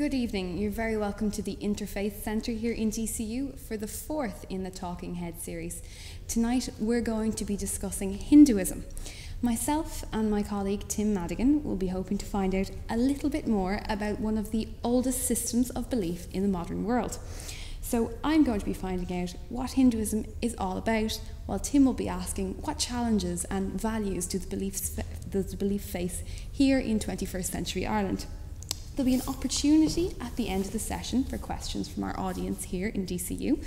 Good evening. You're very welcome to the Interfaith Centre here in DCU for the fourth in the Talking Head series. Tonight we're going to be discussing Hinduism. Myself and my colleague Tim Madigan will be hoping to find out a little bit more about one of the oldest systems of belief in the modern world. So I'm going to be finding out what Hinduism is all about, while Tim will be asking what challenges and values does the belief face here in 21st century Ireland. There'll be an opportunity at the end of the session for questions from our audience here in DCU.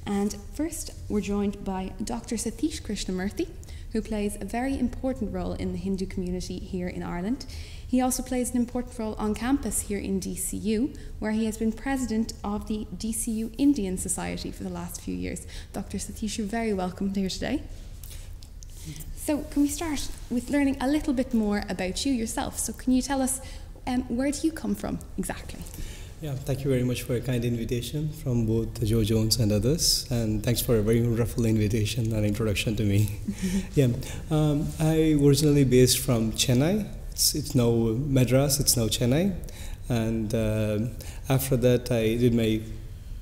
And first, we're joined by Dr. Satheesh Krishnamurthy, who plays a very important role in the Hindu community here in Ireland. He also plays an important role on campus here in DCU, where he has been president of the DCU Indian Society for the last few years. Dr. Satheesh, you're very welcome here today. So can we start with learning a little bit more about you yourself? So can you tell us where do you come from exactly? Yeah, thank you very much for a kind invitation from both Joe Jones and others, and thanks for a very wonderful invitation and introduction to me. I originally based from Chennai. It's now Madras, it's now Chennai, and after that I did my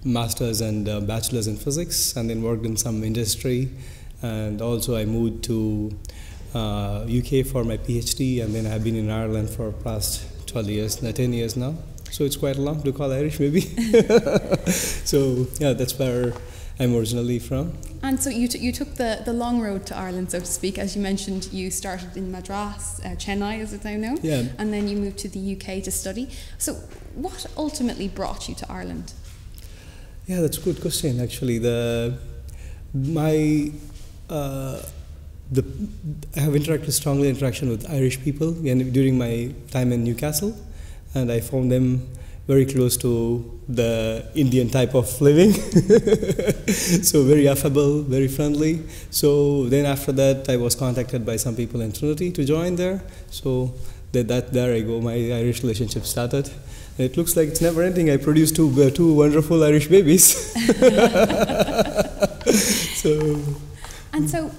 master's and bachelor's in physics, and then worked in some industry, and also I moved to UK for my PhD, and then I've been in Ireland for past 10 years now. So it's quite long to call Irish, maybe. So yeah, that's where I'm originally from. And so you took the long road to Ireland, so to speak. As you mentioned, you started in Madras, Chennai as it now known, yeah. And then you moved to the UK to study. So what ultimately brought you to Ireland? Yeah, that's a good question, actually. I have strongly interaction with Irish people during my time in Newcastle, and I found them very close to the Indian type of living. So very affable, very friendly. So then after that, I was contacted by some people in Trinity to join there. So there I go, my Irish relationship started. And it looks like it's never ending. I produced two wonderful Irish babies. So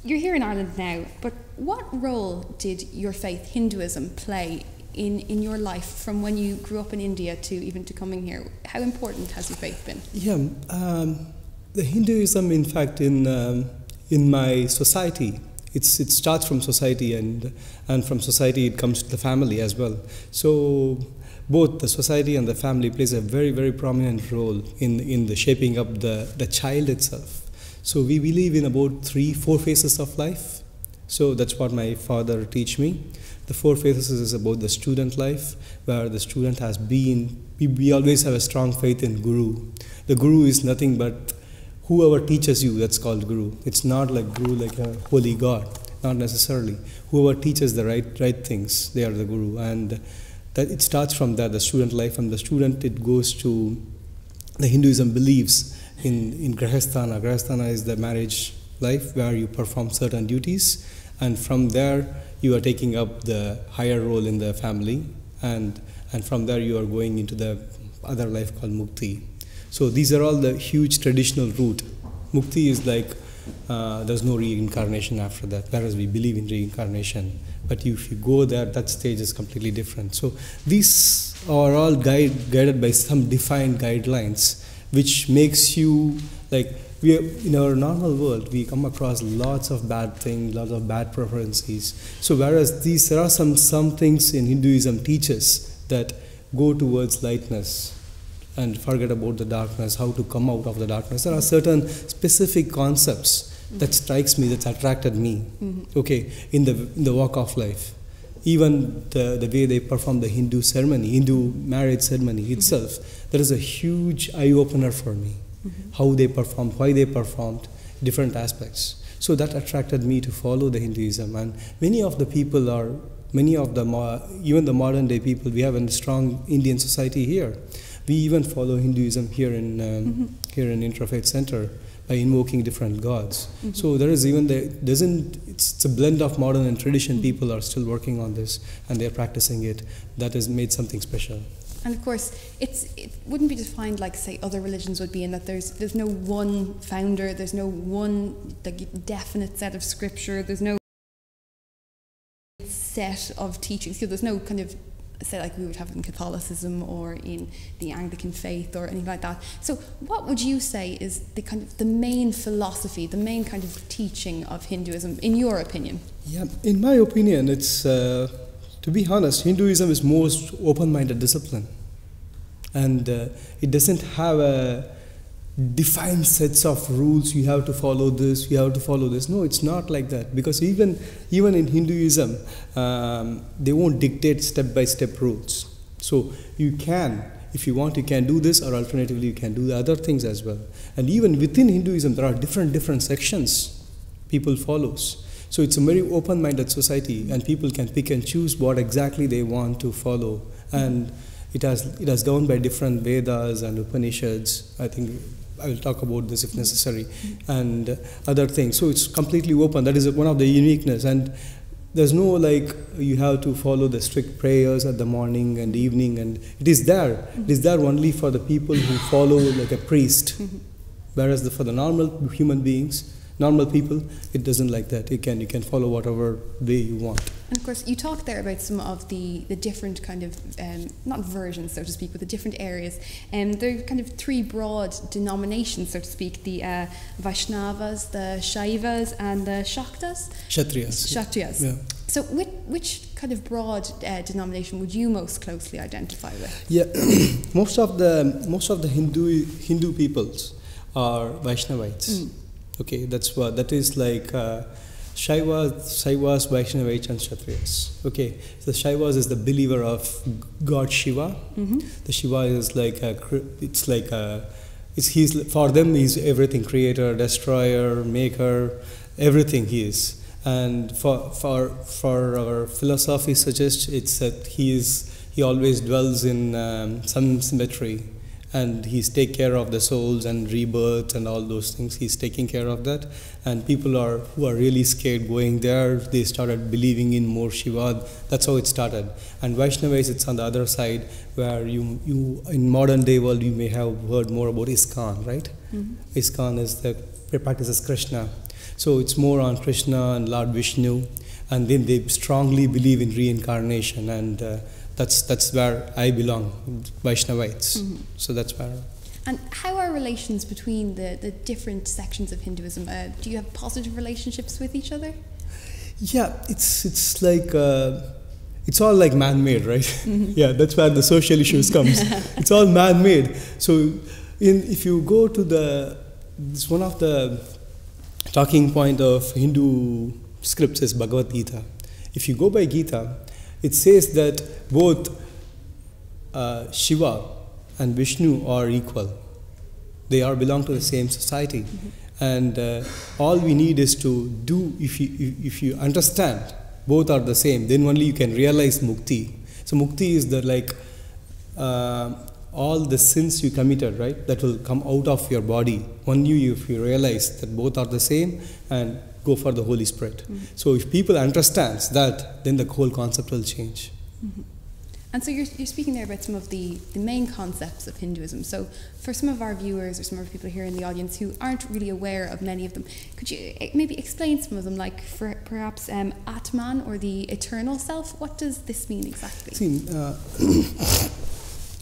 you're here in Ireland now, but what role did your faith, Hinduism, play in your life from when you grew up in India to even to coming here? How important has your faith been? Yeah, the Hinduism, in fact, in my society, it starts from society, and from society it comes to the family as well. So both the society and the family plays a very, very prominent role in the shaping up the child itself. So we believe in about 3-4 phases of life. So that's what my father teach me. The 4 phases is about the student life, where the student has been, we always have a strong faith in Guru. The Guru is nothing but whoever teaches you, that's called Guru. It's not like Guru like a holy God, not necessarily. Whoever teaches the right things, they are the Guru. And that it starts from that, the student life. From the student, it goes to the Hinduism beliefs in Grahasthana. Grahasthana is the marriage life where you perform certain duties, and from there you are taking up the higher role in the family, and from there you are going into the other life called Murthy. So these are all the huge traditional route. Murthy is like there's no reincarnation after that, whereas we believe in reincarnation. But if you go there, that stage is completely different. So these are all guided by some defined guidelines, which makes you, like, in our normal world, we come across lots of bad things, lots of bad preferences. So whereas there are some things in Hinduism teaches that go towards lightness and forget about the darkness, how to come out of the darkness. There are certain specific concepts that strikes me, that's attracted me, okay, in the walk of life. Even the way they perform the Hindu marriage ceremony itself, that is a huge eye-opener for me. How they performed, why they performed, different aspects. So that attracted me to follow the Hinduism. And many of the people even the modern day people, we have a strong Indian society here. We even follow Hinduism here in Interfaith Centre by invoking different gods. So there is even it's a blend of modern and tradition. People are still working on this, and they're practicing it. That has made something special. And of course, it wouldn't be defined like, say, other religions would be, in that there's no one founder, there's no one definite set of scripture, there's no set of teachings. There's no kind of say like we would have in Catholicism or in the Anglican faith or anything like that. So what would you say is the kind of the main philosophy, the main kind of teaching of Hinduism, in your opinion? Yeah, in my opinion, it's, to be honest, Hinduism is most open-minded discipline. And it doesn't have a defined sets of rules, you have to follow this, you have to follow this. No, it's not like that. Because even in Hinduism, they won't dictate step-by-step rules. So you can, if you want, you can do this, or alternatively, you can do the other things as well. And even within Hinduism, there are different sections people follows. So it's a very open-minded society, and people can pick and choose what exactly they want to follow. And it has gone by different Vedas and Upanishads. I think I will talk about this if necessary, and other things. So it's completely open. That is one of the uniqueness. And there's no like you have to follow the strict prayers at the morning and evening. And it is there. It is there only for the people who follow like a priest. Whereas for the normal human beings, normal people, it doesn't like that. You can follow whatever way you want. And of course, you talked there about some of the different kind of, not versions, so to speak, but the different areas. There are kind of three broad denominations, so to speak, the Vaishnavas, the Shaivas, and the Shaktas? Kshatriyas. Yeah. So which kind of broad denomination would you most closely identify with? Yeah, most of the Hindu peoples are Vaishnavites. Okay, that is like Shaivas, Vaishnavites, and Kshatriyas. Okay, so Shaivas is the believer of God Shiva. The Shiva is like for them he's everything, creator, destroyer, maker, everything he is. And for our philosophy suggests it's that he always dwells in some symmetry. And he's take care of the souls and rebirth and all those things. He's taking care of that. And people who are really scared going there, they started believing in more Shiva. That's how it started. And Vaishnavas, it's on the other side, where you in modern day world, you may have heard more about ISKCON, right? ISKCON is practices Krishna. So it's more on Krishna and Lord Vishnu. And then they strongly believe in reincarnation, and that's where I belong, Vaishnavites. So that's where. And how are relations between the different sections of Hinduism? Do you have positive relationships with each other? Yeah, it's like it's all like man-made, right? Yeah, that's where the social issues comes. It's all man-made. So if you go to it's one of the talking point of Hindu scripts is Bhagavad Gita. If you go by Gita, it says that both Shiva and Vishnu are equal. They belong to the same society. And all we need is to do, if you understand both are the same, then only you can realize mukti. So mukti is all the sins you committed, right, that will come out of your body. Only if you realize that both are the same and go for the Holy Spirit. So if people understand that, then the whole concept will change. And so you're speaking there about some of the main concepts of Hinduism. So for some of our viewers or some of our people here in the audience who aren't really aware of many of them, could you maybe explain some of them, like for perhaps Atman, or the eternal self? What does this mean exactly? See,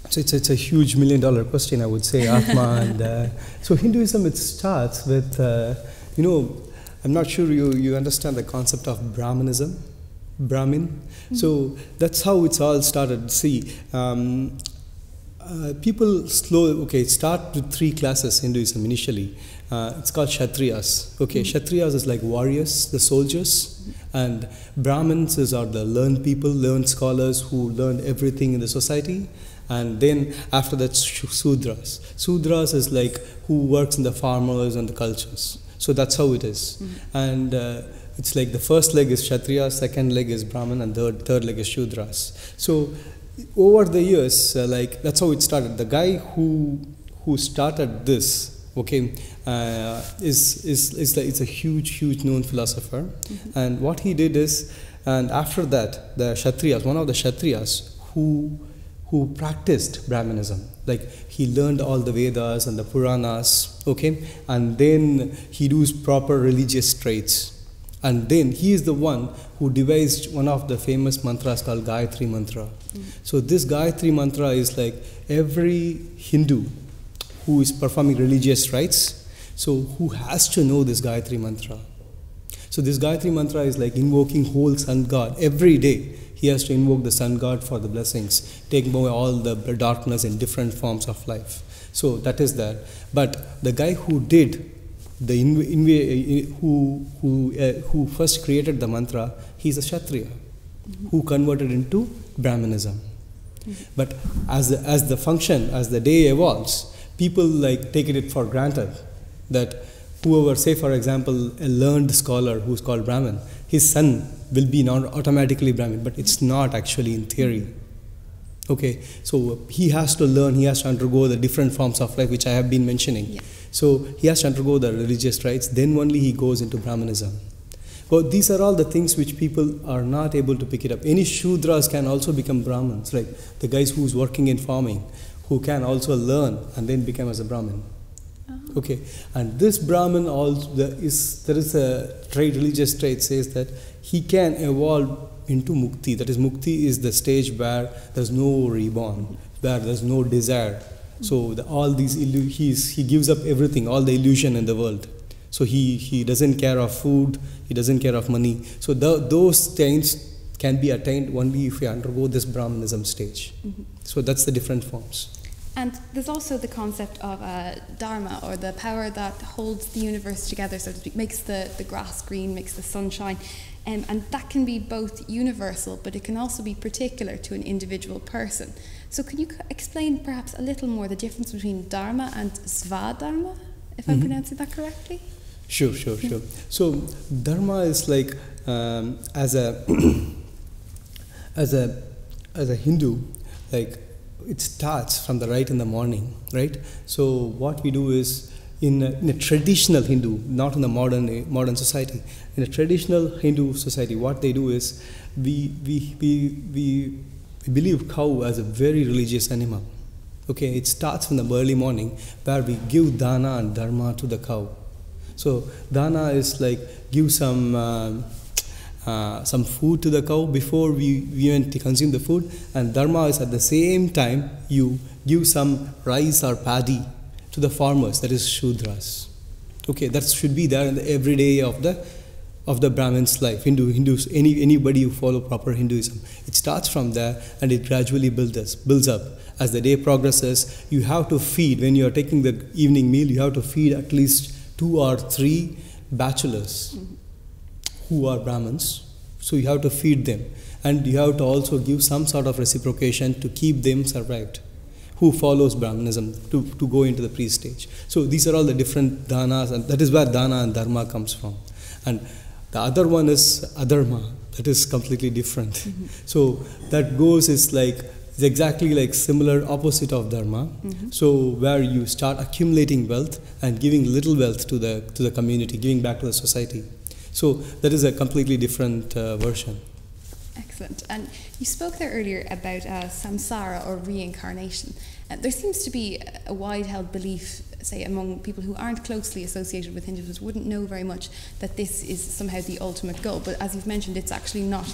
so it's a huge $1 million question, I would say, Atman. And, so Hinduism, it starts with, I'm not sure you understand the concept of Brahmanism. Brahmin. So that's how it's all started. See, people start with 3 classes Hinduism initially. It's called Kshatriyas. Okay, Kshatriyas is like warriors, the soldiers, and Brahmins are the learned people, learned scholars who learn everything in the society. And then after that, Sudras. Sudras is like who works in the farmers and the cultures. So that's how it is. And it's like the first leg is Kshatriya, second leg is Brahman, and third leg is Shudras. So over the years, that's how it started. The guy who started this, is a huge known philosopher. And what he did is, and after that, the Kshatriyas, one of the Kshatriyas who practiced Brahmanism, like he learned all the Vedas and the Puranas, and then he does proper religious traits. And then he is the one who devised one of the famous mantras called Gayatri Mantra. So this Gayatri Mantra is like every Hindu who is performing religious rites, so who has to know this Gayatri Mantra. So this Gayatri Mantra is like invoking whole sun god. Every day he has to invoke the sun god for the blessings, taking away all the darkness in different forms of life. So that is there. But the guy who did who first created the mantra, he's a Kshatriya who converted into Brahmanism. But as the function, as the day evolves, people like take it for granted that whoever, say for example, a learned scholar who's called Brahmin, his son will be not automatically Brahmin, but it's not actually in theory. Okay, so he has to learn, he has to undergo the different forms of life which I have been mentioning. Yeah. So he has to undergo the religious rites, then only he goes into Brahmanism. But these are all the things which people are not able to pick it up. Any Shudras can also become Brahmins, like the guys who's working in farming, who can also learn and then become as a Brahmin. Okay, and this Brahmin also, there is a trait, religious trait says that he can evolve into Mukti. That is, Mukti is the stage where there's no reborn, where there's no desire. So all these he gives up everything, all the illusion in the world. So he doesn't care of food, he doesn't care of money. So those things can be attained only if we undergo this Brahmanism stage. So that's the different forms. And there's also the concept of Dharma, or the power that holds the universe together, so to speak, makes the grass green, makes the sun shine. And that can be both universal, but it can also be particular to an individual person. So can you explain perhaps a little more the difference between Dharma and Svadharma, if I'm pronouncing that correctly? Sure. So Dharma is like, as a Hindu, like, it starts from the rite in the morning, right? So what we do is, in a traditional Hindu, not in the modern society, in a traditional Hindu society, what they do is, we believe cow as a very religious animal. Okay, it starts from the early morning, where we give dana and dharma to the cow. So dana is like, give some food to the cow before we even consume the food, and dharma is at the same time you give some rice or paddy to the farmers, that is Shudras. Okay, that should be there in the everyday of the Brahmin's life. Hindus, anybody who follow proper Hinduism, it starts from there and it gradually builds up. As the day progresses, you have to feed. When you are taking the evening meal, you have to feed at least 2 or 3 bachelors who are Brahmins. So you have to feed them, and you have to also give some sort of reciprocation to keep them survived, who follows Brahmanism to go into the priest stage. So these are all the different danas, and that is where dana and dharma comes from. And the other one is adharma, that is completely different. So that is exactly like similar opposite of dharma. So where you start accumulating wealth and giving little wealth to the community, giving back to the society. So that is a completely different version. Excellent. And you spoke there earlier about samsara, or reincarnation. There seems to be a wide-held belief, say, among people who aren't closely associated with Hinduism, wouldn't know very much, that this is somehow the ultimate goal. But as you've mentioned, it's actually not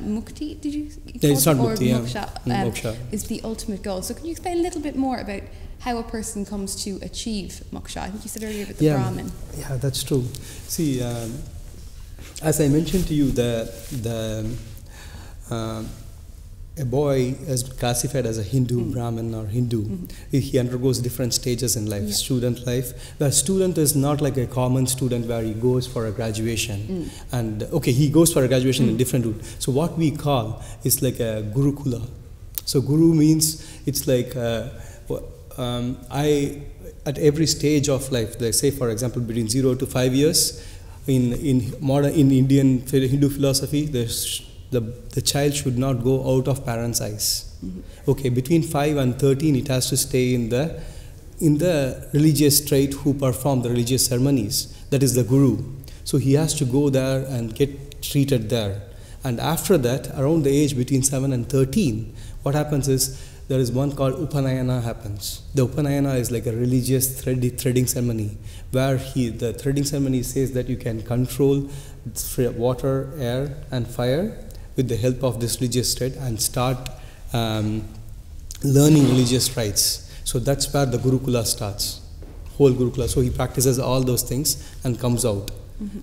mukti, did you call it? It's not or mukti, moksha, moksha is the ultimate goal. So can you explain a little bit more about how a person comes to achieve moksha? I think you said earlier about the Brahmin. Yeah, that's true. See, as I mentioned to you, a boy is classified as a Hindu, Brahmin or Hindu. He undergoes different stages in life, student life. The student is not like a common student where he goes for a graduation. And he goes for a graduation in different route. So what we call is like a Gurukula. So Guru means, it's like, at every stage of life, like say for example between 0 to 5 years, in Indian Hindu philosophy, the child should not go out of parents' eyes. Okay, between 5 and 13, it has to stay in the religious trait who perform the religious ceremonies. That is the guru. So he has to go there and get treated there. And after that, around the age between 7 and 13, what happens is there is one called Upanayana happens. The Upanayana is like a religious threading ceremony, where the threading ceremony says that you can control water, air, and fire with the help of this religious thread and start learning religious rites. So that's where the Gurukula starts, whole Gurukula. So he practices all those things and comes out.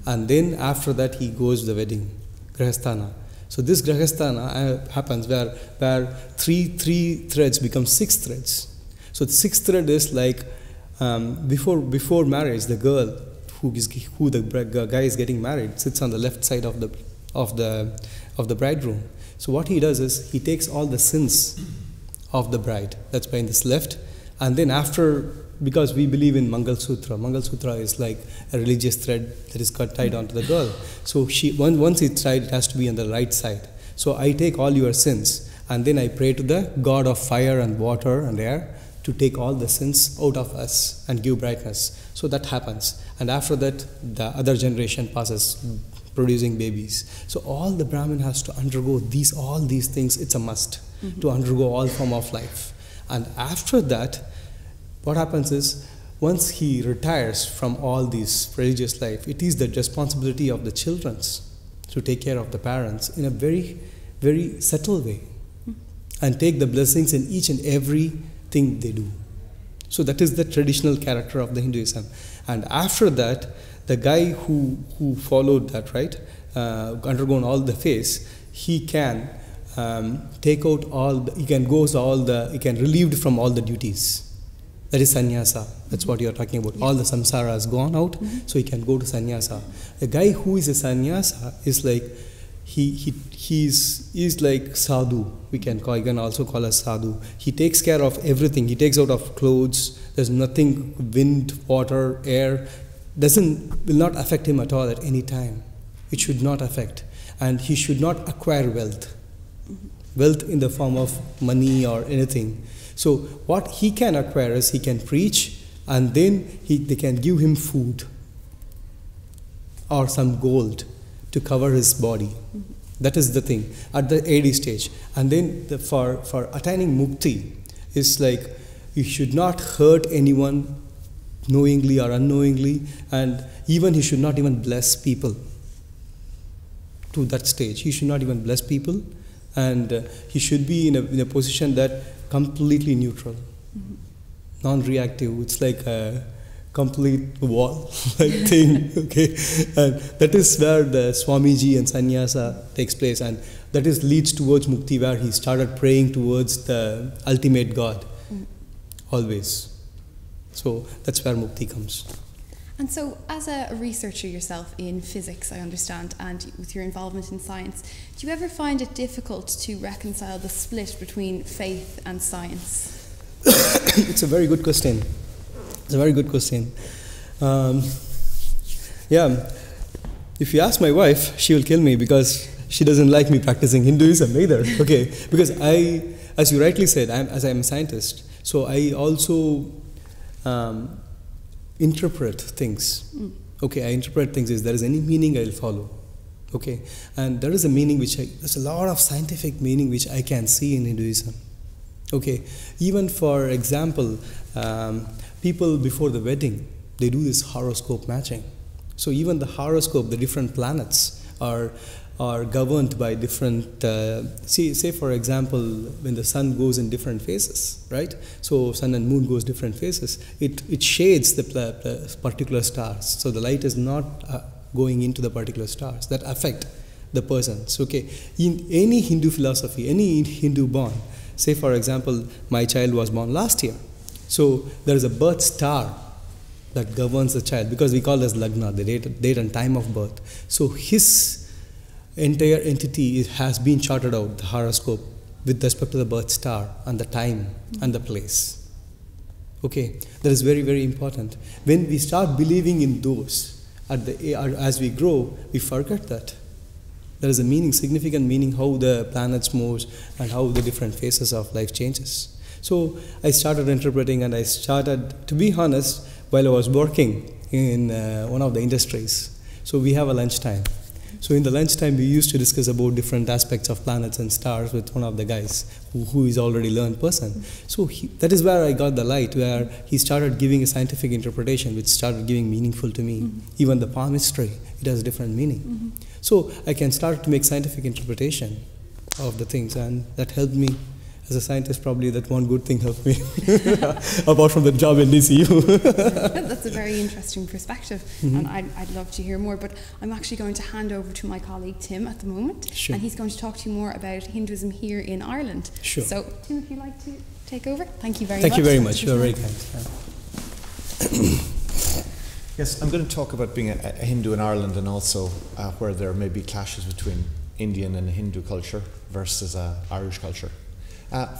And then after that he goes to the wedding, Grahasthana. So this Grahasthana happens where three threads become 6 threads. So the 6th thread is like before marriage, the girl who the guy is getting married sits on the left side of the bridegroom. So what he does is he takes all the sins of the bride, that's by this left, and then after, because we believe in Mangal Sutra is like a religious thread that is tied onto the girl. So once it's tied, it has to be on the right side. So I take all your sins and then I pray to the God of fire and water and air to take all the sins out of us and give brightness. So that happens. And after that, the other generation passes, producing babies. So all the Brahmin has to undergo all these things. It's a must to undergo all form of life. And after that, what happens is, once he retires from all this religious life, it is the responsibility of the children to take care of the parents in a very, very subtle way and take the blessings in each and every thing they do. So that is the traditional character of the Hinduism. And after that, the guy who followed that, right, undergone all the phase, he can take out he can relieved from all the duties. That is sannyasa. That's what you're talking about. Yeah. All the samsara has gone out, so he can go to sannyasa. A guy who is a sannyasa is like, he's like sadhu. You can also call us sadhu. He takes care of everything. He takes out of clothes. There's nothing, wind, water, air, will not affect him at all at any time. It should not affect. And he should not acquire wealth. Wealth in the form of money or anything. So what he can acquire is he can preach, and then they can give him food or some gold to cover his body. That is the thing at the AD stage. And then for attaining mukti is like, you should not hurt anyone knowingly or unknowingly, and even he should not even bless people. To that stage, he should not even bless people, and he should be in a position that completely neutral, non-reactive. It's like a complete wall-like thing, okay? And that is where the Swamiji and sannyasa takes place, and that leads towards mukti, where he started praying towards the ultimate God, always. So that's where mukti comes. And so, as a researcher yourself in physics, I understand, and with your involvement in science, do you ever find it difficult to reconcile the split between faith and science? It's a very good question. Yeah, if you ask my wife, she will kill me because she doesn't like me practicing Hinduism either. Okay, because as you rightly said, I'm a scientist, so I also interpret things. Okay, I interpret things. If there is any meaning, I will follow. Okay, and there is a meaning there's a lot of scientific meaning which I can see in Hinduism. Okay, even for example, people before the wedding, they do this horoscope matching. So even the horoscope, the different planets are governed by different, say for example, when the sun goes in different phases, right? So sun and moon goes different phases. It shades the particular stars. So the light is not going into the particular stars that affect the persons. Okay, in any Hindu philosophy, any Hindu born, say for example, my child was born last year. So there is a birth star that governs the child, because we call this Lagna, the date and time of birth. So his entire entity has been charted out, the horoscope, with respect to the birth star and the time and the place. Okay, that is very, very important. When we start believing in those, as we grow, we forget that. There is a meaning, significant meaning, how the planets move and how the different phases of life changes. So I started interpreting, and I started, to be honest, while I was working in one of the industries. So we have a lunchtime. So in the lunchtime, we used to discuss about different aspects of planets and stars with one of the guys who is already learned person. So that is where I got the light, where he started giving a scientific interpretation, which started giving meaningful to me. Even the palmistry, it has a different meaning. So I can start to make scientific interpretation of the things, and that helped me. As a scientist, probably that one good thing helped me, apart from the job in DCU. That's a very interesting perspective, and I'd love to hear more, but I'm actually going to hand over to my colleague Tim at the moment, Sure. and he's going to talk to you more about Hinduism here in Ireland. Sure. So, Tim, if you'd like to take over. Thank you very much. much. Thank you very much. You're very kind. Yes, I'm going to talk about being a Hindu in Ireland, and also where there may be clashes between Indian and Hindu culture versus Irish culture.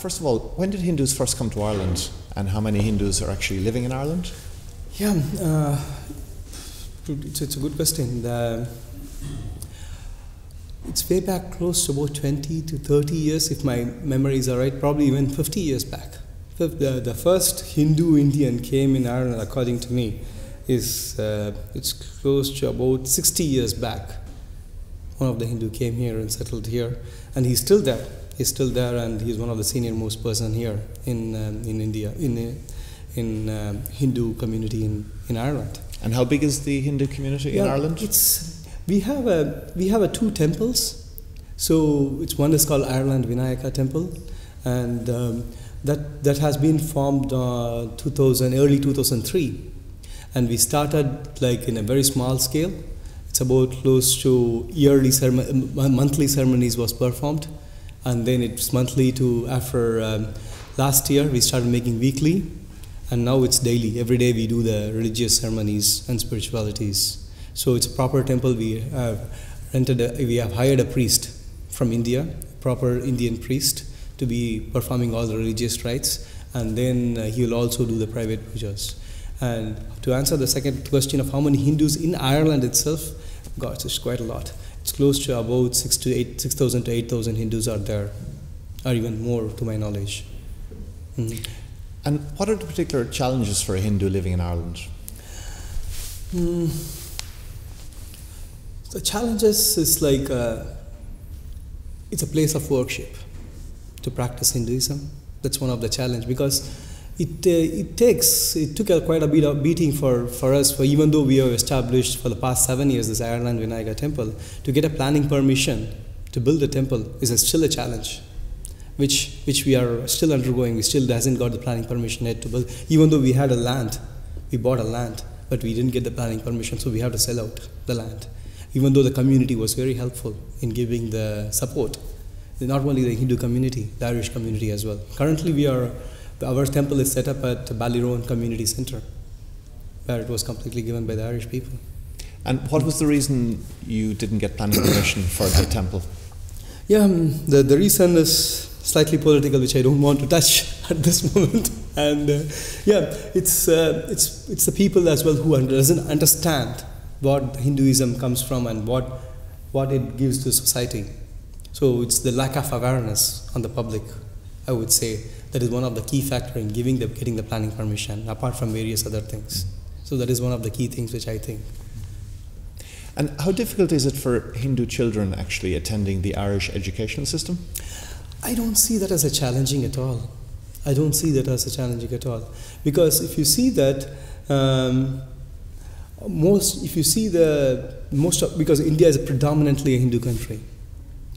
First of all, when did Hindus first come to Ireland, and how many Hindus are actually living in Ireland? Yeah, it's a good question. It's way back close to about 20 to 30 years, if my memories are right, probably even 50 years back. The first Hindu Indian came in Ireland, according to me, is it's close to about 60 years back. One of the Hindu came here and settled here, and he's still there. He's still there, and he's one of the senior most person here in India, in Hindu community in Ireland. And how big is the Hindu community in Ireland? We have two temples. So it's one is called Ireland Vinayaka Temple, and that has been formed early 2003, and we started like in a very small scale. It's about close to monthly ceremonies was performed. And then it's monthly to after last year we started making weekly, and now it's daily. Every day we do the religious ceremonies and spiritualities. So it's a proper temple. We have hired a priest from India, proper Indian priest, to be performing all the religious rites, and then he will also do the private pujas. And to answer the second question of how many Hindus in Ireland itself, God, it's quite a lot. It's close to about 6,000 to 8,000 Hindus are there, or even more to my knowledge. And what are the particular challenges for a Hindu living in Ireland? The challenges is like it's a place of worship to practice Hinduism. That's one of the challenges, because it took quite a bit of beating for us, even though we have established for the past 7 years this Ireland Vinayaka Temple, to get a planning permission to build a temple is still a challenge, which we are still undergoing. We still hasn't got the planning permission yet to build, even though we had a land. We bought a land, but we didn't get the planning permission, so we have to sell out the land, even though the community was very helpful in giving the support. Not only the Hindu community, the Irish community as well. Currently our temple is set up at Ballyroan Community Centre, where it was completely given by the Irish people. And what was the reason you didn't get planning permission for the temple? Yeah, the reason is slightly political, which I don't want to touch at this moment. And it's the people as well who doesn't understand what Hinduism comes from and what it gives to society. So it's the lack of awareness on the public, I would say. That is one of the key factors in getting the planning permission, apart from various other things. So that is one of the key things which I think. And how difficult is it for Hindu children actually attending the Irish educational system? I don't see that as a challenging at all. Because if you see that, because India is predominantly a Hindu country,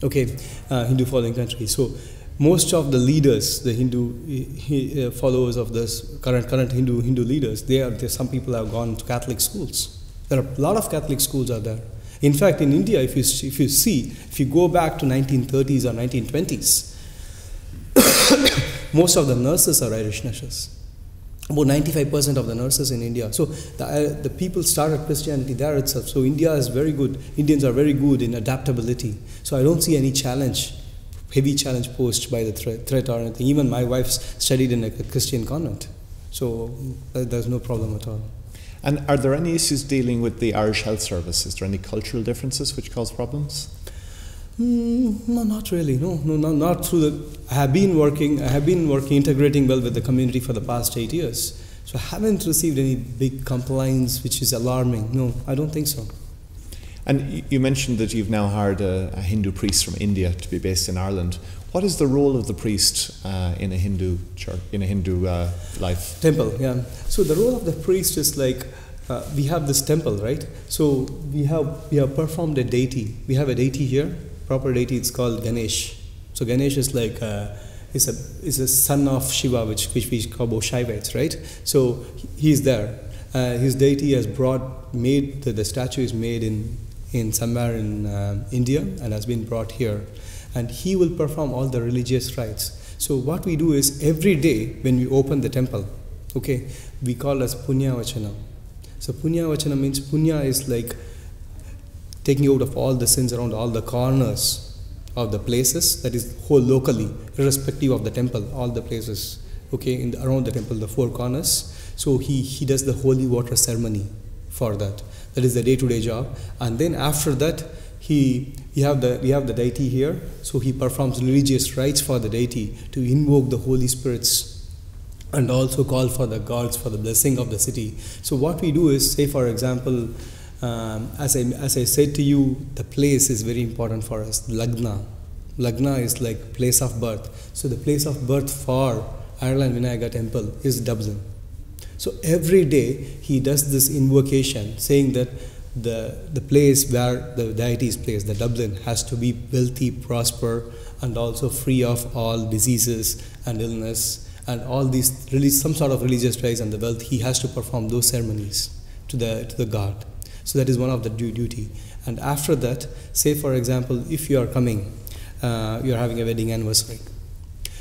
Hindu following country. So most of the leaders, the Hindu followers of this current Hindu leaders, some people have gone to Catholic schools. There are a lot of Catholic schools out there. In fact, in India, if you go back to 1930s or 1920s, most of the nurses are Irish nurses. About 95% of the nurses in India. So the people started Christianity there itself. So India is very good. Indians are very good in adaptability. So I don't see any heavy challenge posed by the threat or anything. Even my wife studied in a Christian convent. So there's no problem at all. And are there any issues dealing with the Irish Health Service? Is there any cultural differences which cause problems? No, not really. No, not through the. I have been working, integrating well with the community for the past 8 years. So I haven't received any big complaints which is alarming. No, I don't think so. And you mentioned that you've now hired a Hindu priest from India to be based in Ireland. What is the role of the priest in a Hindu church, in a Hindu life? Temple, yeah. So the role of the priest is like, we have this temple, right? So we have performed a deity. We have a deity here, proper deity. It's called Ganesh. So Ganesh is like is a son of Shiva, which we call Shaivites, right? So he's there. His deity has made the statue is made in somewhere in India and has been brought here, and he will perform all the religious rites. So what we do is every day when we open the temple, okay, we call as Punya Vachana. So Punya Vachana means Punya is like taking out of all the sins around all the corners of the places, that is whole locally, irrespective of the temple, all the places, okay, around the temple, the four corners. So he does the holy water ceremony for that. That is the day-to-day job. And then after that, we have the deity here, so he performs religious rites for the deity to invoke the Holy Spirits and also call for the gods for the blessing of the city. So what we do is, say for example, as I said to you, the place is very important for us. Lagna. Lagna is like place of birth. So the place of birth for Ireland Vinayaga temple is Dublin. So every day he does this invocation saying that the place where the deity is placed, the Dublin, has to be wealthy, prosper, and also free of all diseases and illness and all these some sort of religious rites and the wealth. He has to perform those ceremonies to the god. So that is one of the duty. And after that, say for example, if you are coming, you are having a wedding anniversary.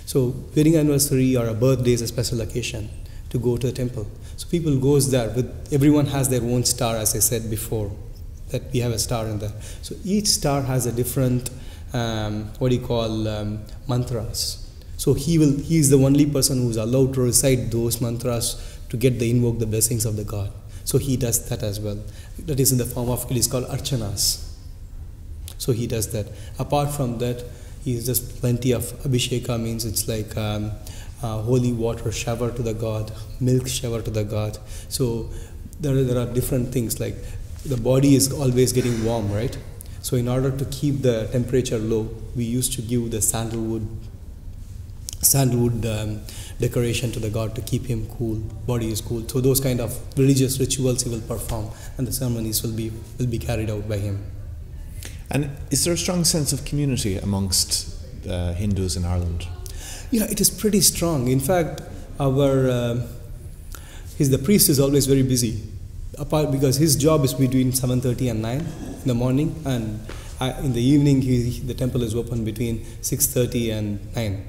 So wedding anniversary or a birthday is a special occasion to go to the temple. So people goes there everyone has their own star, as I said before, that we have a star in there. So each star has a different mantras. So he is the only person who is allowed to recite those mantras to invoke the blessings of the god. So he does that as well. That is in the form of, it is called archanas. So he does that. Apart from that, he does plenty of abhisheka, means it's like holy water shower to the god, milk shower to the god. So there are different things, like the body is always getting warm, right? So in order to keep the temperature low, we used to give the sandalwood decoration to the god to keep him cool, body is cool. So those kind of religious rituals he will perform, and the ceremonies will be carried out by him. And is there a strong sense of community amongst the Hindus in Ireland? Yeah, it is pretty strong. In fact, the priest is always very busy, because his job is between 7:30 and 9 in the morning, and in the evening the temple is open between 6:30 and 9.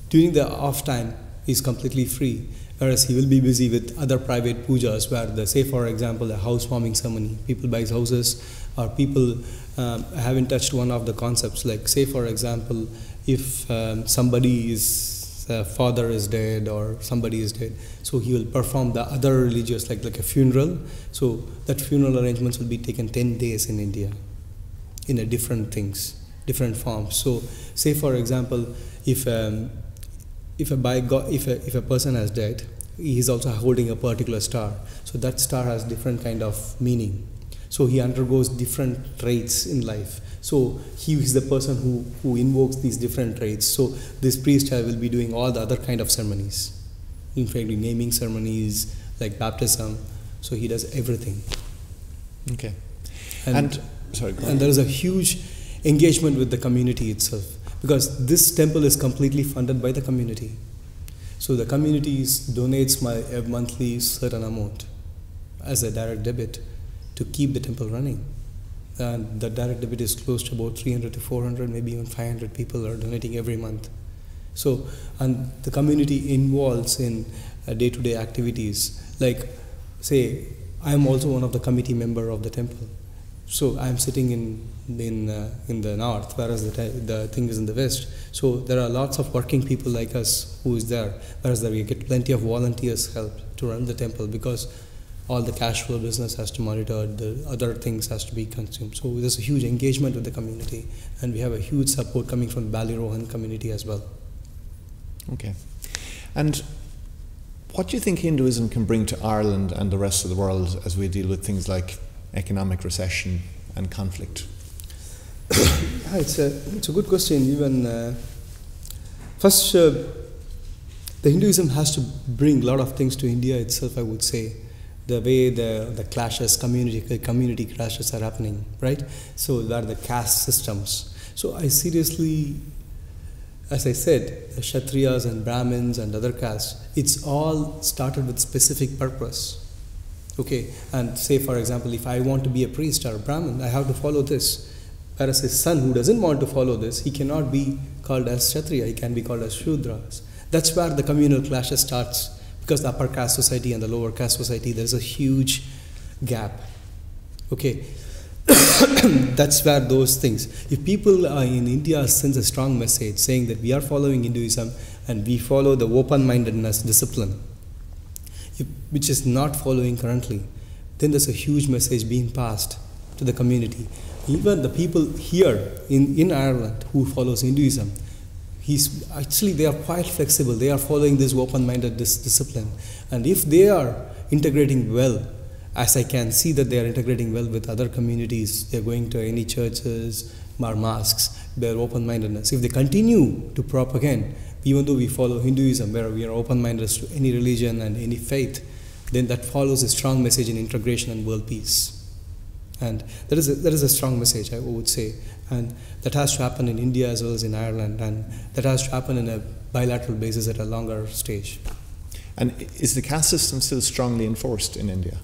During the off time, he is completely free, whereas he will be busy with other private pujas where, say for example, a housewarming ceremony, people buy houses, or people haven't touched one of the concepts, like say for example, if somebody's father is dead or somebody is dead, so he will perform the other religious, like a funeral. So that funeral arrangements will be taken 10 days in India, in a different different forms. So say for example, if a person has died, he is also holding a particular star. So that star has different kind of meaning. So he undergoes different traits in life. So he is the person who invokes these different traits. So this priest will be doing all the other kind of ceremonies, in fact naming ceremonies, like baptism. So he does everything. Okay. And there is a huge engagement with the community itself, because this temple is completely funded by the community. So the community donates a monthly certain amount as a direct debit to keep the temple running. And the direct debit is close to about 300 to 400, maybe even 500 people are donating every month. So, and the community involves in day-to-day activities. Like, say, I am also one of the committee member of the temple. So I am sitting in the north, whereas the thing is in the west. So there are lots of working people like us who is there, whereas we get plenty of volunteers help to run the temple, because all the cash flow business has to monitor, the other things has to be consumed. So there's a huge engagement with the community, and we have a huge support coming from the Ballyrohan community as well. Okay. And what do you think Hinduism can bring to Ireland and the rest of the world as we deal with things like economic recession and conflict? It's a good question. Even first, the Hinduism has to bring a lot of things to India itself, I would say. The way the clashes, community clashes are happening, right? So there are the caste systems. So I seriously, as I said, the Kshatriyas and Brahmins and other castes, it's all started with specific purpose. Okay, and say for example, if I want to be a priest or a Brahmin, I have to follow this. Whereas his son who doesn't want to follow this, he cannot be called as Kshatriya, he can be called as Shudras. That's where the communal clashes starts, because the upper caste society and the lower caste society, there's a huge gap. Okay, that's where those things. If people in India sends a strong message saying that we are following Hinduism and we follow the open-mindedness discipline, which is not following currently, then there's a huge message being passed to the community. Even the people here in Ireland who follows Hinduism, they are quite flexible. They are following this open-minded discipline. And if they are integrating well, as I can see that they are integrating well with other communities, they are going to any churches or mosques, their open-mindedness. If they continue to propagate, even though we follow Hinduism, where we are open-minded to any religion and any faith, then that follows a strong message in integration and world peace. And that is a strong message, I would say. And that has to happen in India as well as in Ireland. And that has to happen in a bilateral basis at a longer stage. And is the caste system still strongly enforced in India?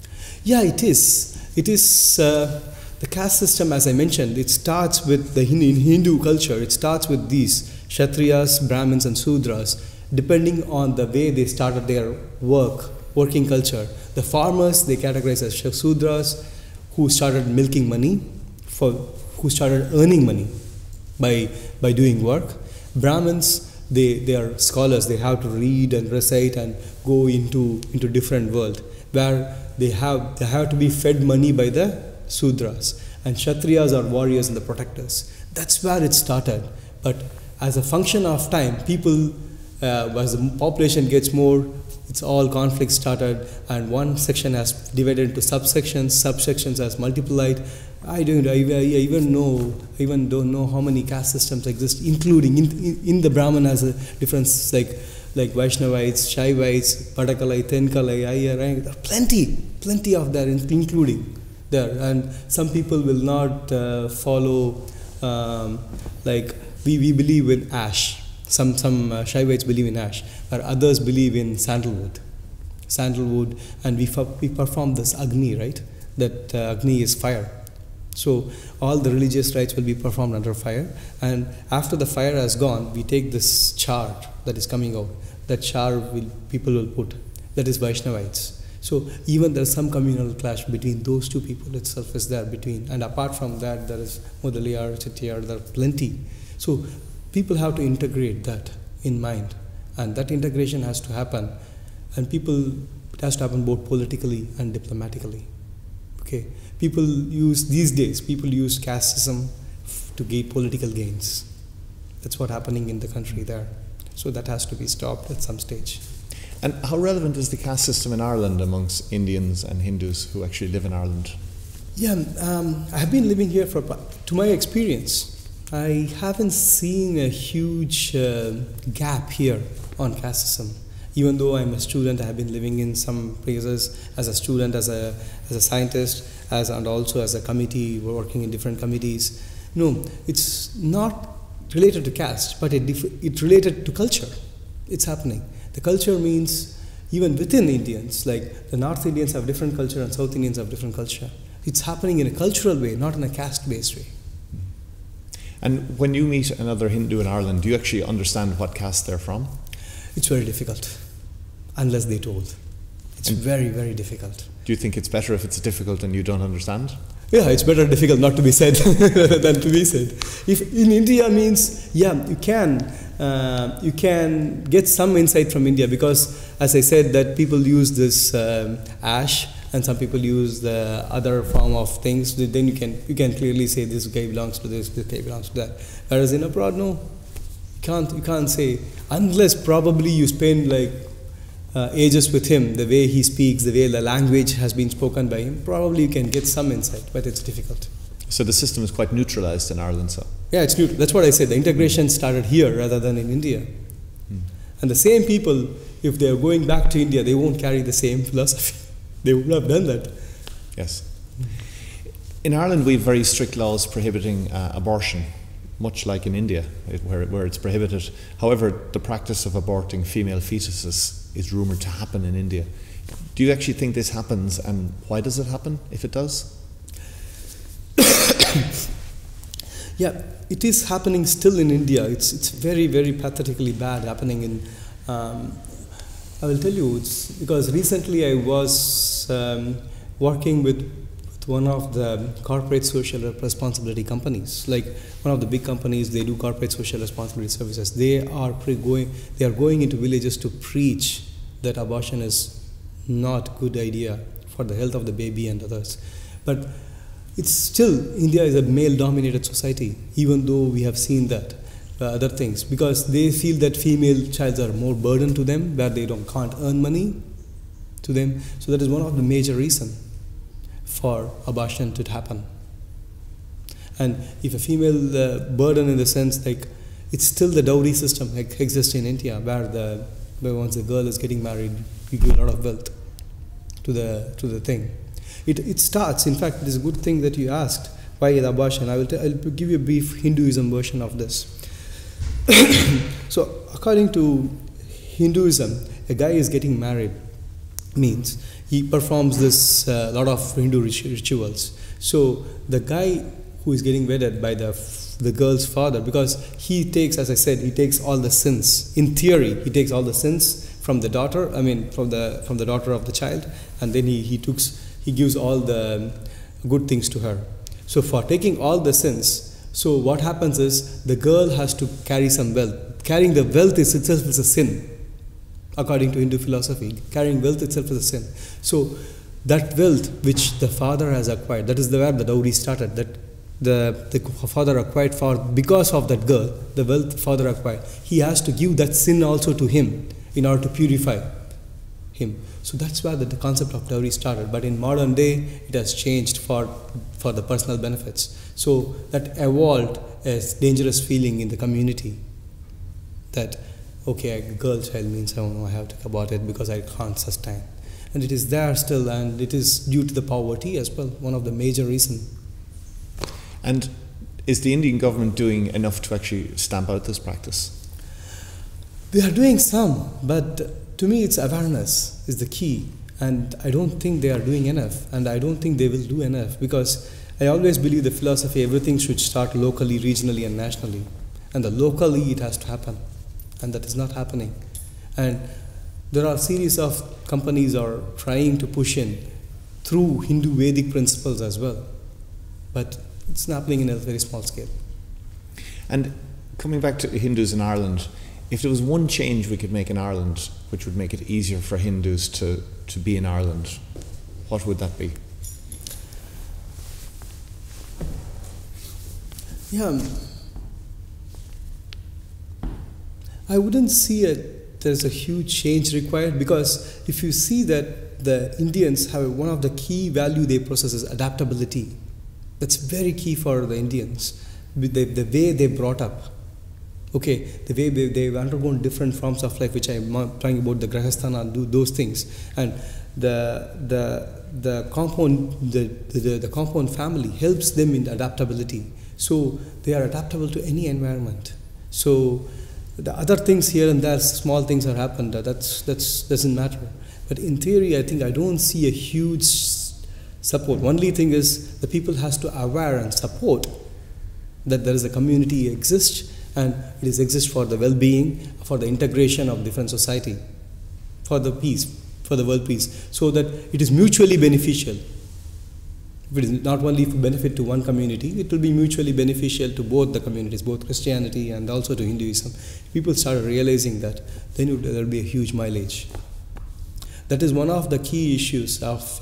Yeah, it is. It is the caste system, as I mentioned, it starts with in Hindu culture, it starts with these Kshatriyas, Brahmins and Sudras, depending on the way they started their working culture. The farmers, they categorize as Sudras, who started milking money, who started earning money by doing work. Brahmins, they are scholars, they have to read and recite and go into different world, where they have to be fed money by the Sudras. And Kshatriyas are warriors and the protectors. That's where it started. But as a function of time, people, as the population gets more, it's all conflict started, and one section has divided into subsections has multiplied. I even don't know how many caste systems exist, including in the Brahman has a difference like Vaishnavites, Shaivites, Padakalai, Tenkalai, Ayyar, plenty of that, including there. And some people will not follow, we believe in ash. Some Shaivites believe in ash, or others believe in sandalwood, and we perform this Agni, right? That Agni is fire. So all the religious rites will be performed under fire, and after the fire has gone, we take this char that is coming out. That char people will put. That is Vaishnavites. So even there is some communal clash between those two people itself is there between, and apart from that, there is Mudaliyar, Chetiyar, there are plenty. So people have to integrate that in mind, and that integration has to happen, and it has to happen both politically and diplomatically. Okay, these days people use casteism to gain political gains. That's what's happening in the country there. So that has to be stopped at some stage. And how relevant is the caste system in Ireland amongst Indians and Hindus who actually live in Ireland? Yeah, I have been living here to my experience, I haven't seen a huge gap here on casteism. Even though I'm a student, I have been living in some places as a student, as a scientist, and also as a committee, working in different committees. No, it's not related to caste, but it related to culture. It's happening. The culture means even within Indians, like the North Indians have different culture and South Indians have different culture. It's happening in a cultural way, not in a caste-based way. And when you meet another Hindu in Ireland, do you actually understand what caste they're from? It's very difficult, unless they're told. It's very, very difficult. Do you think it's better if it's difficult and you don't understand? Yeah, it's better difficult not to be said than to be said. If in India means, yeah, you can get some insight from India, because as I said that people use this ash, and some people use the other form of things, then you can clearly say this guy belongs to this guy belongs to that. Whereas in abroad, no, you can't say, unless probably you spend like ages with him, the way he speaks, the way the language has been spoken by him, probably you can get some insight, but it's difficult. So the system is quite neutralized in Ireland, so? Yeah, it's neutral. That's what I said. The integration started here rather than in India. And the same people, if they are going back to India, they won't carry the same philosophy. They would have done that. Yes. In Ireland, we have very strict laws prohibiting abortion, much like in India, where it's prohibited. However, the practice of aborting female fetuses is rumoured to happen in India. Do you actually think this happens, and why does it happen, if it does? Yeah, it is happening still in India. It's very, very pathetically bad happening in... I will tell you, it's because recently I was working with one of the corporate social responsibility companies. Like one of the big companies, they do corporate social responsibility services. They are going into villages to preach that abortion is not a good idea for the health of the baby and others. But it's still, India is a male-dominated society, even though we have seen that other things, because they feel that female childs are more burden to them, where they can't earn money to them. So that is one of the major reasons for abortion to happen. And if a female burden in the sense, like, it's still the dowry system exists in India, where once a girl is getting married, you give a lot of wealth to the thing. It starts, in fact, it is a good thing that you asked, why is abortion? I'll give you a brief Hinduism version of this. So, according to Hinduism, a guy is getting married means he performs this lot of Hindu rituals. So, the guy who is getting wedded by the girl's father, because he takes, as I said, he takes all the sins. In theory, he takes all the sins from the daughter. I mean, from the daughter of the child, and then he gives all the good things to her. So for taking all the sins, so what happens is the girl has to carry some wealth. Carrying the wealth itself is a sin, according to Hindu philosophy. Carrying wealth itself is a sin. So that wealth which the father has acquired, that is where the dowry started. That the father acquired because of that girl, the wealth the father acquired. He has to give that sin also to him in order to purify him. So that's where the concept of dowry started. But in modern day, it has changed for the personal benefits. So that evolved as dangerous feeling in the community that, okay, a girl child means I have to abort it because I can't sustain. And it is there still, and it is due to the poverty as well, one of the major reasons. And is the Indian government doing enough to actually stamp out this practice? They are doing some, but to me it's awareness is the key, and I don't think they are doing enough, and I don't think they will do enough, because I always believe the philosophy everything should start locally, regionally and nationally, and the locally it has to happen, and that is not happening. And there are a series of companies are trying to push in through Hindu Vedic principles as well, but it's not happening in a very small scale. And coming back to Hindus in Ireland, if there was one change we could make in Ireland which would make it easier for Hindus to be in Ireland, what would that be? Yeah, I wouldn't see there's a huge change required, because if you see that the Indians have one of the key value they possess is adaptability. That's very key for the Indians. The way they brought up, okay, the way they've undergone different forms of life, which I'm talking about, the Grahasthana, do those things, and the compound family helps them in adaptability. So they are adaptable to any environment. So the other things here and there, small things are happened. That doesn't matter. But in theory, I think I don't see a huge support. Only thing is the people has to aware and support that there is a community exists, and it exists for the well-being, for the integration of different society, for the peace, for the world peace, so that it is mutually beneficial. If it is not only for benefit to one community, it will be mutually beneficial to both the communities, both Christianity and also to Hinduism. People started realizing that, then there will be a huge mileage. That is one of the key issues of,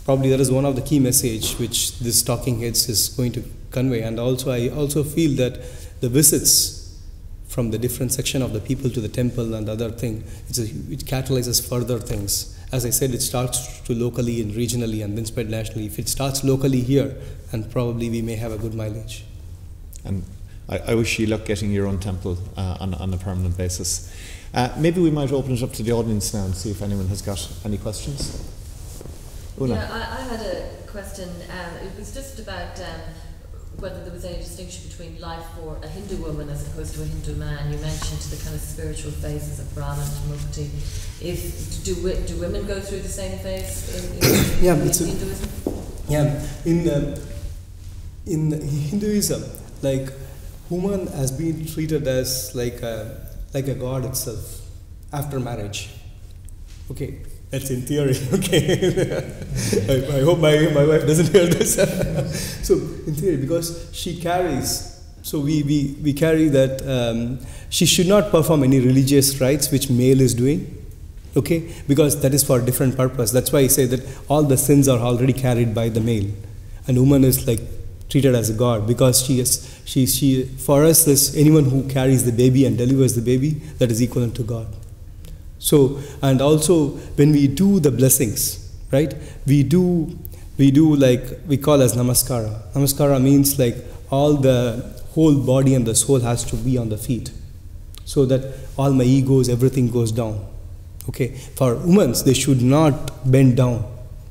probably that is one of the key message which this Talking Heads is going to convey. And also I also feel that the visits from the different section of the people to the temple and other thing. It catalyzes further things. As I said, it starts to locally and regionally and then spread nationally. If it starts locally here, and probably we may have a good mileage. And I wish you luck getting your own temple on a permanent basis. Maybe we might open it up to the audience now and see if anyone has got any questions. Una. Yeah, I had a question. It was just about whether there was any distinction between life for a Hindu woman as opposed to a Hindu man. You mentioned the kind of spiritual phases of Brahman and Murthy. Do women go through the same phase in Hinduism? In Hinduism, like woman has been treated as like a god itself after marriage. Okay, that's in theory. Okay, I hope my wife doesn't hear this. So in theory, because she carries, so we carry that she should not perform any religious rites which male is doing. Okay, because that is for a different purpose. That's why I say that all the sins are already carried by the male, and woman is like treated as a god, because she for us is anyone who carries the baby and delivers the baby, that is equivalent to God. So, and also when we do the blessings, right, we do like we call as namaskara. Namaskara means like all the whole body and the soul has to be on the feet, so that all my egos, everything goes down. Okay, for women, they should not bend down.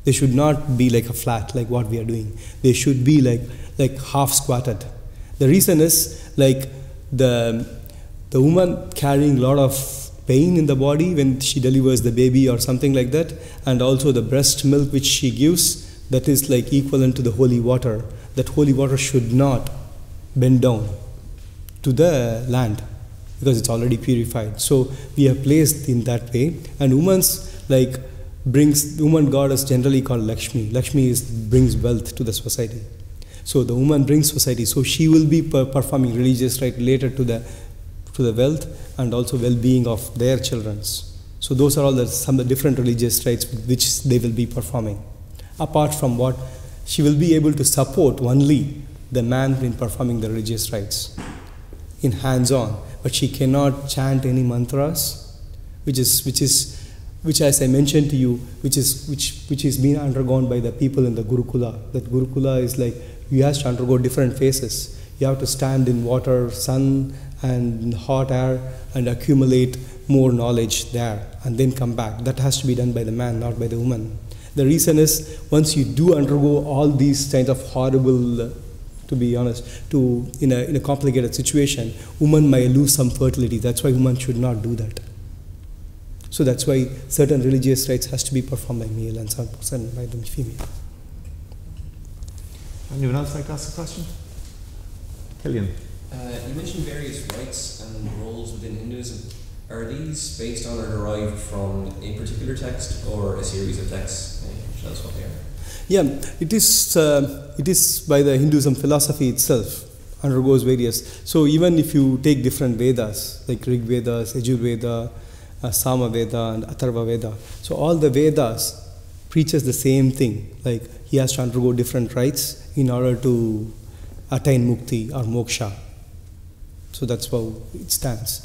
They should not be like a flat, like what we are doing. They should be like half squatted. The reason is like the woman carrying a lot of pain in the body when she delivers the baby or something like that, and also the breast milk which she gives, that is like equivalent to the holy water. That holy water should not bend down to the land because it's already purified. So we are placed in that way, and woman's like woman god is generally called Lakshmi. Lakshmi brings wealth to the society. So the woman brings society. So she will be performing religious rite related to the wealth and also well-being of their children. So those are all some of the different religious rites which they will be performing. Apart from what she will be able to support only the man in performing the religious rites in hands-on, but she cannot chant any mantras, which as I mentioned to you, which is being undergone by the people in the Gurukula. That Gurukula is like you have to undergo different phases. You have to stand in water, sun, and hot air and accumulate more knowledge there and then come back. That has to be done by the man, not by the woman. The reason is once you do undergo all these kinds of horrible, to be honest, in a complicated situation, woman might lose some fertility. That's why woman should not do that. So that's why certain religious rites has to be performed by male and some by the female. Anyone else like to ask a question? Killian. You mentioned various rites and roles within Hinduism. Are these based on or derived from a particular text or a series of texts? Tell us what they are. Yeah, it is by the Hinduism philosophy itself, undergoes various. So even if you take different Vedas, like Rig Vedas, Yajur Veda, Sama Veda and Atharva Veda, so all the Vedas preaches the same thing, like he has to undergo different rites in order to attain mukti or moksha. So that's how it stands.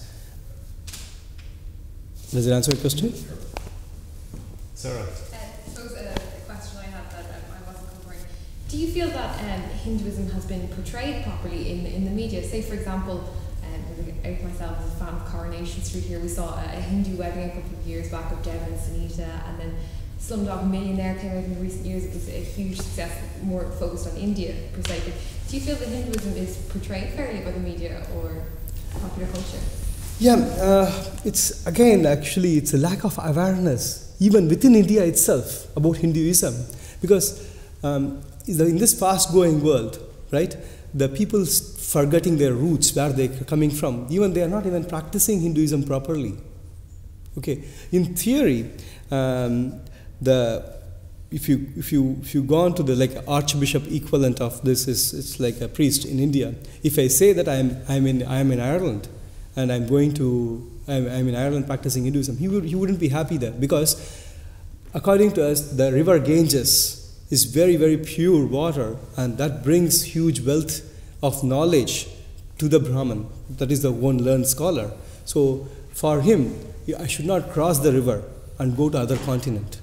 Does it answer your question? Sarah. I suppose a question I had that I wasn't covering. Do you feel that Hinduism has been portrayed properly in the media? Say, for example, out myself as a fan of Coronation Street here, we saw a Hindu wedding a couple of years back of Dev and Sunita, and then Slumdog Millionaire came out in recent years. It was a huge success, more focused on India per se. But do you feel that Hinduism is portrayed fairly by the media or popular culture? Yeah, it's again actually it's a lack of awareness even within India itself about Hinduism, because in this fast-going world, right, the people forgetting their roots, where they're coming from. Even they are not even practicing Hinduism properly. Okay, in theory, if you go on to the like archbishop equivalent of this is it's like a priest in India. If I say that I'm in Ireland and I'm in Ireland practicing Hinduism, he wouldn't be happy there, because according to us the river Ganges is very, very pure water, and that brings huge wealth of knowledge to the Brahman, that is the one learned scholar. So for him, I should not cross the river and go to other continent.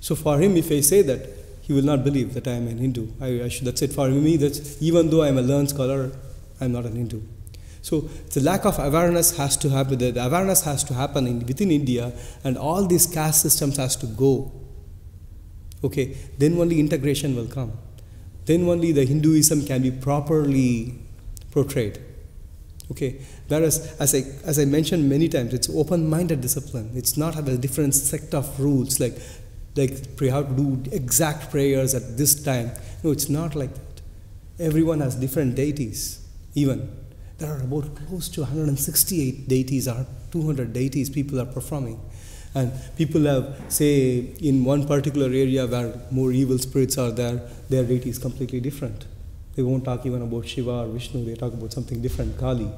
So for him, if I say that, he will not believe that I am an Hindu. That's it. For me, that even though I am a learned scholar, I am not an Hindu. So the lack of awareness has to happen. The awareness has to happen within India, and all these caste systems has to go. Okay, then only integration will come. Then only the Hinduism can be properly portrayed. Okay, whereas as I mentioned many times, it's open-minded discipline. It's not have a different sect of rules like we have to do exact prayers at this time. No, it's not like that. Everyone has different deities. Even there are about close to 168 deities or 200 deities people are performing. And people have, say, in one particular area where more evil spirits are there, their deity is completely different. They won't talk even about Shiva or Vishnu, they talk about something different, Kali,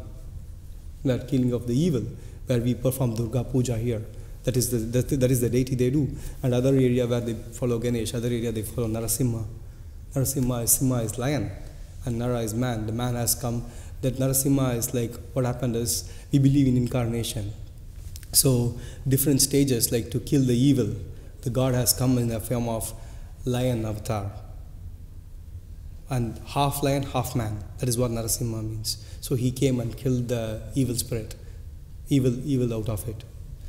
that killing of the evil, where we perform Durga Puja here. That is the deity they do. And other area where they follow Ganesh, other area they follow Narasimha. Simha is lion, and Nara is man. The man has come. That Narasimha is like, what happened is, we believe in incarnation. So different stages, like to kill the evil, the God has come in the form of lion avatar. And half lion, half man. That is what Narasimha means. So he came and killed the evil spirit, evil out of it.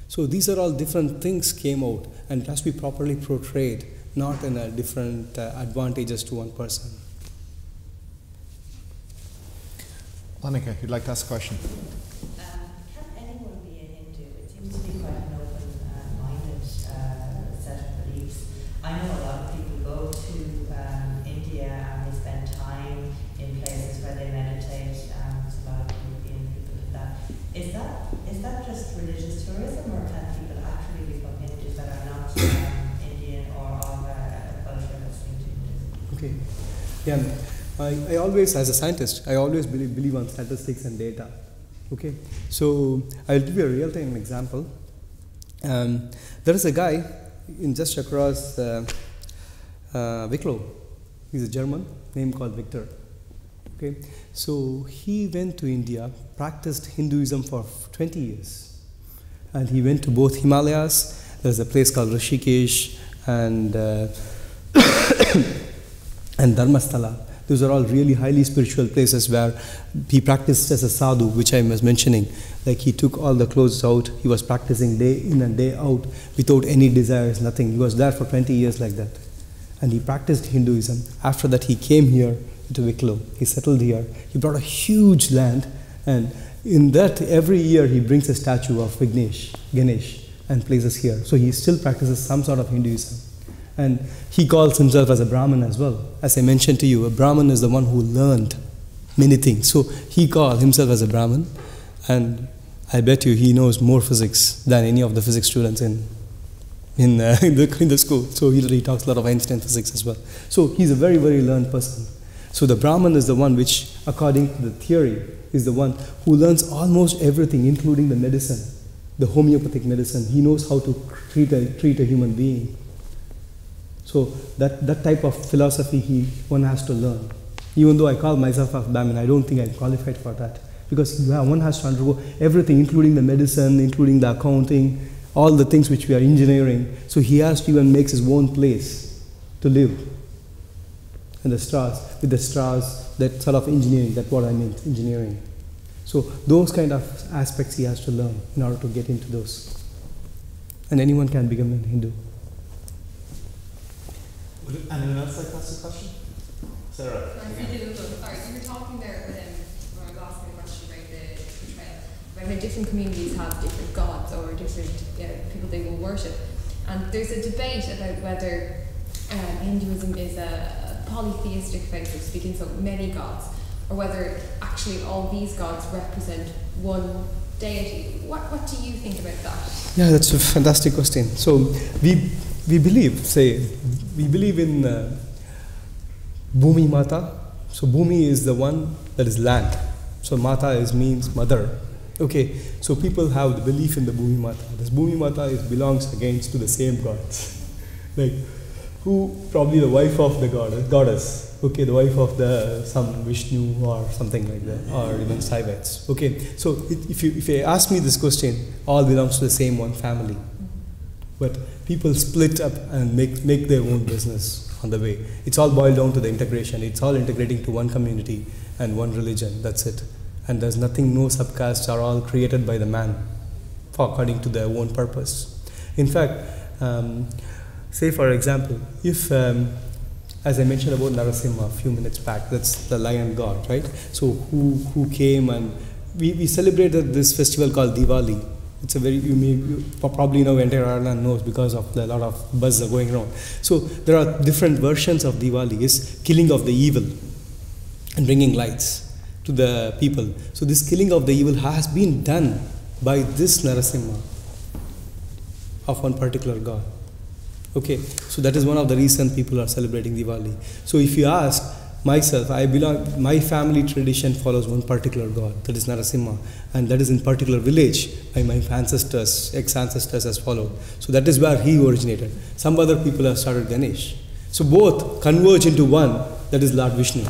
So these are all different things came out, and it has to be properly portrayed, not in a different advantages to one person. Monica, you'd like to ask a question? Can anyone be a Hindu? It seems to be quite an open-minded set of beliefs. I know a lot of people go to India and they spend time in places where they meditate. There's a lot of European people do that. Is that just religious tourism, or can people actually become Hindus that are not Indian or of a culture that's linked to Hinduism? Okay. Yeah. I always, as a scientist, I always believe on statistics and data. Okay, so I'll give you a real-time example. There is a guy in just across Wicklow. He's a German, name called Victor. Okay, so he went to India, practiced Hinduism for 20 years, and he went to both Himalayas. There's a place called Rishikesh and and Dharmasthala. Those are all really highly spiritual places where he practiced as a sadhu, which I was mentioning. Like he took all the clothes out, he was practicing day in and day out without any desires, nothing. He was there for 20 years like that. And he practiced Hinduism. After that he came here to Wicklow. He settled here. He brought a huge land, and in that every year he brings a statue of Ganesh and places here. So he still practices some sort of Hinduism. And he calls himself as a Brahmin as well. As I mentioned to you, a Brahmin is the one who learned many things. So he called himself as a Brahmin, and I bet you he knows more physics than any of the physics students in the school. So he talks a lot of Einstein physics as well. So he's a very, very learned person. So the Brahmin is the one which, according to the theory, is the one who learns almost everything, including the medicine, the homeopathic medicine. He knows how to treat a human being. So that type of philosophy one has to learn. Even though I call myself a Brahmin, I don't think I'm qualified for that. Because one has to undergo everything, including the medicine, including the accounting, all the things which we are engineering. So he has to even make his own place to live. And with the stars, that sort of engineering, that's what I mean, engineering. So those kind of aspects he has to learn in order to get into those. And anyone can become a Hindu. Would anyone else like to ask a question? Sarah. Sorry, you were talking there when I was asking the question about the betrayal, about how different communities have different gods or different people they will worship. And there's a debate about whether Hinduism is a polytheistic faith, of speaking so many gods, or whether actually all these gods represent one deity. What do you think about that? Yeah, that's a fantastic question. So we believe in Bhumi Mata. So Bhumi is the one that is land. So Mata means mother. Okay, so people have the belief in the Bhumi Mata. This Bhumi Mata belongs against to the same gods. Like who probably the wife of the goddess, okay, the wife of the some Vishnu or something like that, or even Saivites. Okay, so if you ask me this question, all belongs to the same one family, but people split up and make their own business on the way. It's all boiled down to the integration. It's all integrating to one community and one religion. That's it. And there's nothing, no subcastes are all created by the man according to their own purpose. In fact, say for example, if, as I mentioned about Narasimha a few minutes back, that's the lion god, right? So who came, and we celebrated this festival called Diwali. It's a very, you probably know, entire Ireland knows because of the lot of buzz going around. So there are different versions of Diwali. Is killing of the evil and bringing lights to the people. So this killing of the evil has been done by this Narasimha of one particular god. Okay, so that is one of the reasons people are celebrating Diwali. So if you ask myself, my family tradition follows one particular god, that is Narasimha, and that is in particular village by my ancestors, ex-ancestors has followed. So that is where he originated. Some other people have started Ganesh. So both converge into one, that is Lord Vishnu.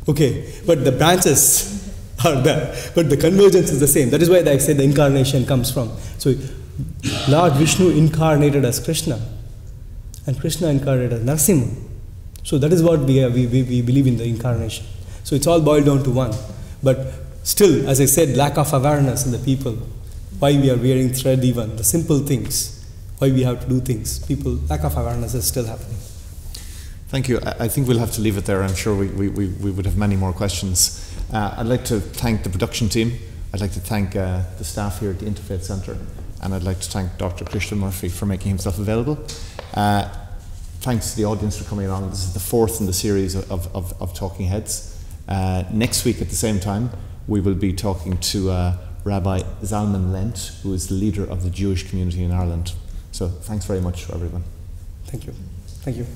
Okay, but the branches are there, but the convergence is the same. That is why I say the incarnation comes from. So Lord Vishnu incarnated as Krishna, and Krishna incarnated as Narasimha. So that is what we believe in the incarnation. So it's all boiled down to one. But still, as I said, lack of awareness in the people. Why we are wearing thread even, the simple things. Why we have to do things. People, lack of awareness is still happening. Thank you. I think we'll have to leave it there. I'm sure we would have many more questions. I'd like to thank the production team. I'd like to thank the staff here at the Interfaith Centre. And I'd like to thank Dr. Krishnamurthy for making himself available. Thanks to the audience for coming along. This is the fourth in the series of Talking Heads. Next week at the same time, we will be talking to Rabbi Zalman Lent, who is the leader of the Jewish community in Ireland. So thanks very much, everyone. Thank you. Thank you.